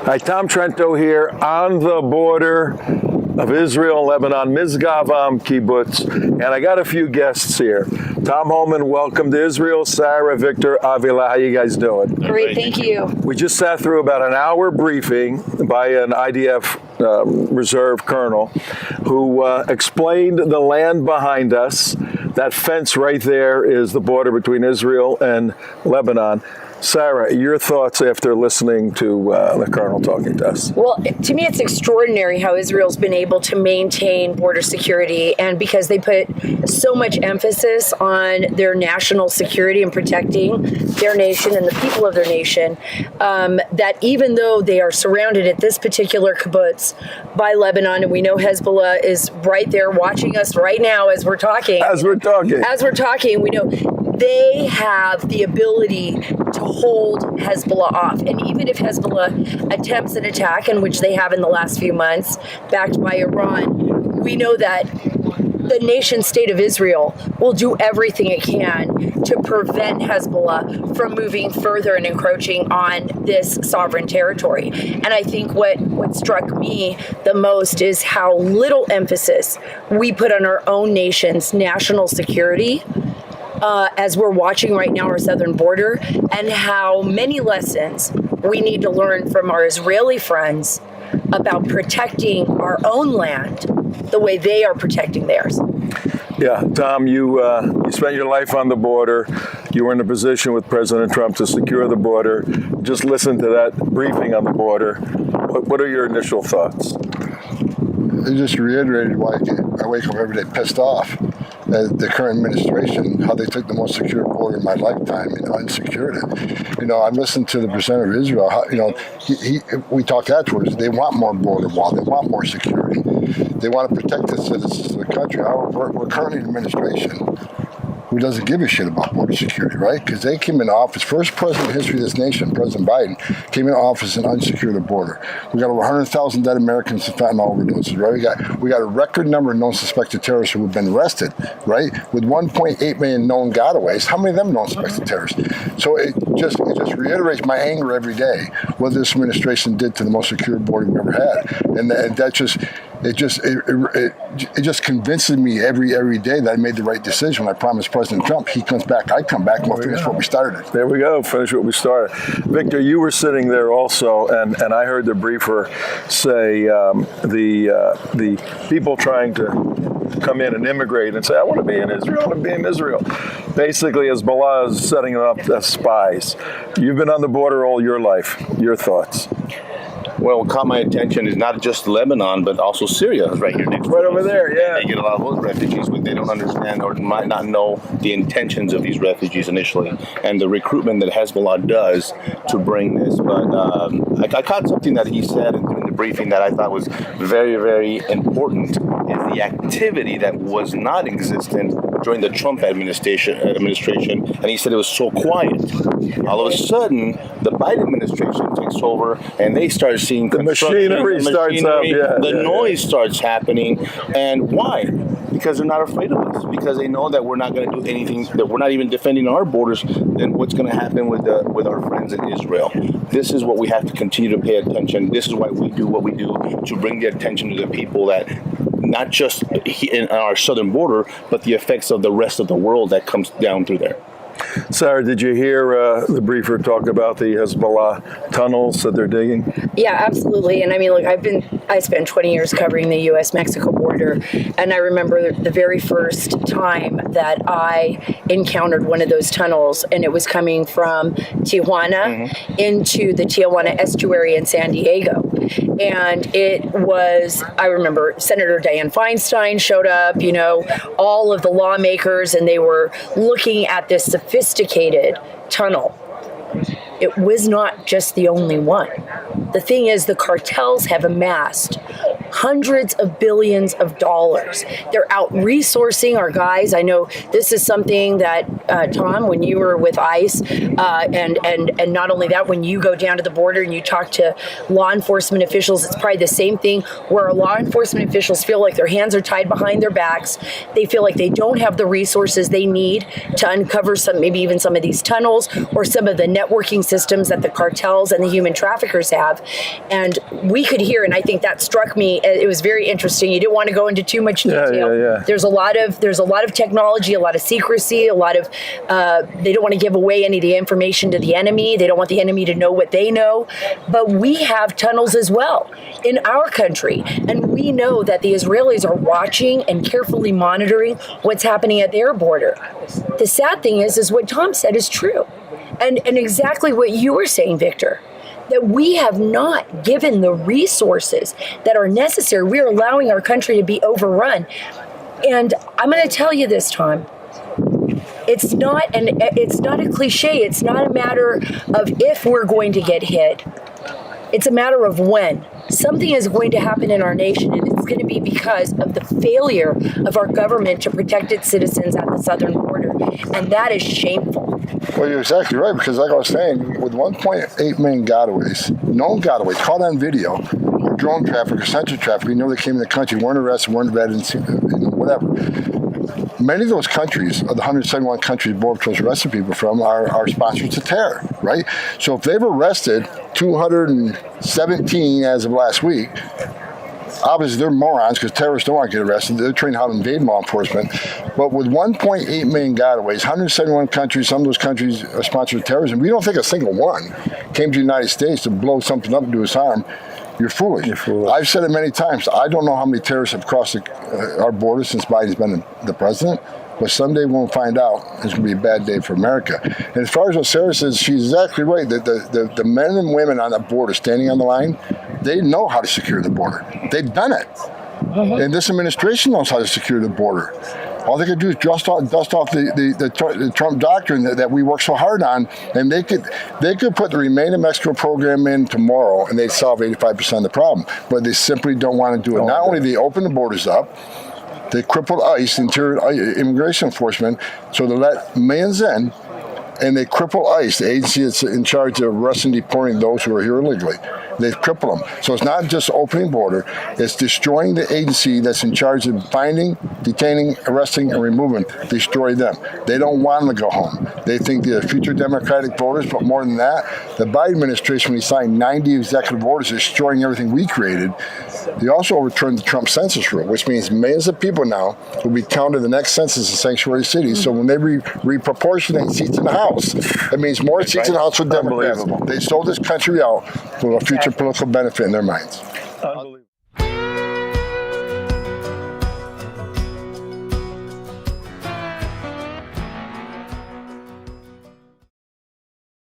Hi, Tom Trento here on the border of Israel and Lebanon, Mizgavam Kibbutz, and I got a few guests here. Tom Homan, welcome to Israel. Sara, Victor, Avila, how you guys doing? Great, thank you. We just sat through about an hour briefing by an IDF reserve colonel who explained the land behind us. That fence right there is the border between Israel and Lebanon. Sara, your thoughts after listening to the colonel talking to us? Well, to me, it's extraordinary how Israel's been able to maintain border security, and because they put so much emphasis on their national security and protecting their nation and the people of their nation, that even though they are surrounded at this particular kibbutz by Lebanon, and we know Hezbollah is right there watching us right now as we're talking. As we're talking, we know they have the ability to hold Hezbollah off. And even if Hezbollah attempts an attack, in which they have in the last few months, backed by Iran, we know that the nation state of Israel will do everything it can to prevent Hezbollah from moving further and encroaching on this sovereign territory. And I think what struck me the most is how little emphasis we put on our own nation's national security as we're watching right now our southern border, and how many lessons we need to learn from our Israeli friends about protecting our own land the way they are protecting theirs. Yeah, Tom, you spent your life on the border. You were in a position with President Trump to secure the border. Just listen to that briefing on the border. What are your initial thoughts? It just reiterated why I wake up every day pissed off at the current administration, how they took the most secure border in my lifetime and unsecured it. You know, I listened to the presenter of Israel, how, you know, we talked afterwards, they want more border wall, they want more security. They want to protect the citizens of the country. However, we're currently in administration who doesn't give a shit about border security, right? Because they came into office, first president in history of this nation, President Biden, came into office and unsecured the border. We got over 100,000 dead Americans in fentanyl overdoses, right? We got a record number of known suspected terrorists who have been arrested, right? With 1.8 million known gotaways, how many of them known suspected terrorists? So it just reiterates my anger every day what this administration did to the most secure border we've ever had, and that just. It just convinces me every day that I made the right decision. When I promised President Trump, he comes back, I come back, and we'll finish what we started. There we go, finish what we started. Victor, you were sitting there also, and I heard the briefer say the people trying to come in and immigrate and say, I want to be in Israel, I want to be in Israel. Basically, Hezbollah is setting them up as spies. You've been on the border all your life. Your thoughts? Well, what caught my attention is not just Lebanon, but also Syria is right here next to us. Right over there, yeah. They get a lot of those refugees, but they don't understand or might not know the intentions of these refugees initially, and the recruitment that Hezbollah does to bring this. But I caught something that he said during the briefing that I thought was very, very important, is the activity that was not existent during the Trump administration, and he said it was so quiet. All of a sudden, the Biden administration takes over, and they start seeing the machinery starts up. The noise starts happening, and why? Because they're not afraid of us. Because they know that we're not going to do anything. That we're not even defending our borders. Then what's going to happen with our friends in Israel? This is what we have to continue to pay attention. This is why we do what we do, to bring the attention to the people that. Not just in our southern border, but the effects of the rest of the world that comes down through there. Sara, did you hear the briefer talk about the Hezbollah tunnels that they're digging? Yeah, absolutely. And I mean, look, I spent 20 years covering the U.S.-Mexico border, and I remember the very first time that I encountered one of those tunnels, and it was coming from Tijuana into the Tijuana estuary in San Diego. And it was, I remember Senator Dianne Feinstein showed up, you know, all of the lawmakers, and they were looking at this sophisticated tunnel. It was not just the only one. The thing is, the cartels have amassed hundreds of billions of dollars. They're out resourcing our guys. I know this is something that, Tom, when you were with ICE, and not only that, when you go down to the border and you talk to law enforcement officials, it's probably the same thing where law enforcement officials feel like their hands are tied behind their backs. They feel like they don't have the resources they need to uncover maybe even some of these tunnels or some of the networking systems that the cartels and the human traffickers have. And we could hear, and I think that struck me, it was very interesting. You didn't want to go into too much detail. Yeah. There's a lot of technology, a lot of secrecy, a lot of they don't want to give away any of the information to the enemy. They don't want the enemy to know what they know. But we have tunnels as well in our country, and we know that the Israelis are watching and carefully monitoring what's happening at their border. The sad thing is what Tom said is true, and exactly what you were saying, Victor, that we have not given the resources that are necessary. We're allowing our country to be overrun. And I'm going to tell you this, Tom, it's not a cliche. It's not a matter of if we're going to get hit. It's a matter of when. Something is going to happen in our nation, and it's going to be because of the failure of our government to protect its citizens at the southern border. And that is shameful. Well, you're exactly right, because like I was saying, with 1.8 million gotaways, known gotaways, caught on video, or drone traffic or sensor traffic, we know they came in the country, weren't arrested, weren't vetted, whatever. Many of those countries, of the 171 countries Border Patrol's arrested people from, are sponsors to terror, right? So if they've arrested 217 as of last week, obviously they're morons because terrorists don't want to get arrested. They're trained how to invade law enforcement. But with 1.8 million gotaways, 171 countries, some of those countries are sponsored terrorism. We don't think a single one came to the United States to blow something up and do us harm. You're foolish. I've said it many times. I don't know how many terrorists have crossed our border since Biden's been the president, but someday we'll find out. It's going to be a bad day for America. And as far as what Sara says, she's exactly right. The men and women on the border standing on the line, they know how to secure the border. They've done it. And this administration knows how to secure the border. All they could do is dust off the Trump doctrine that we work so hard on, and they could put the Remain in Mexico program in tomorrow, and they'd solve 85% of the problem. But they simply don't want to do it. Not only they open the borders up, they crippled ICE, Interior Immigration Enforcement, so they let millions in, and they cripple ICE, the agency that's in charge of arresting and deporting those who are here illegally. They cripple them. So it's not just opening border, it's destroying the agency that's in charge of finding, detaining, arresting, and removing. Destroy them. They don't want them to go home. They think they're future Democratic voters, but more than that, the Biden administration, when he signed 90 executive orders destroying everything we created, they also overturned the Trump census rule, which means millions of people now will be counted in the next census in sanctuary cities. So when they reproportionate seats in the House, it means more seats in the House for Democrats. They sold this country out for a future political benefit in their minds. Unbelievable.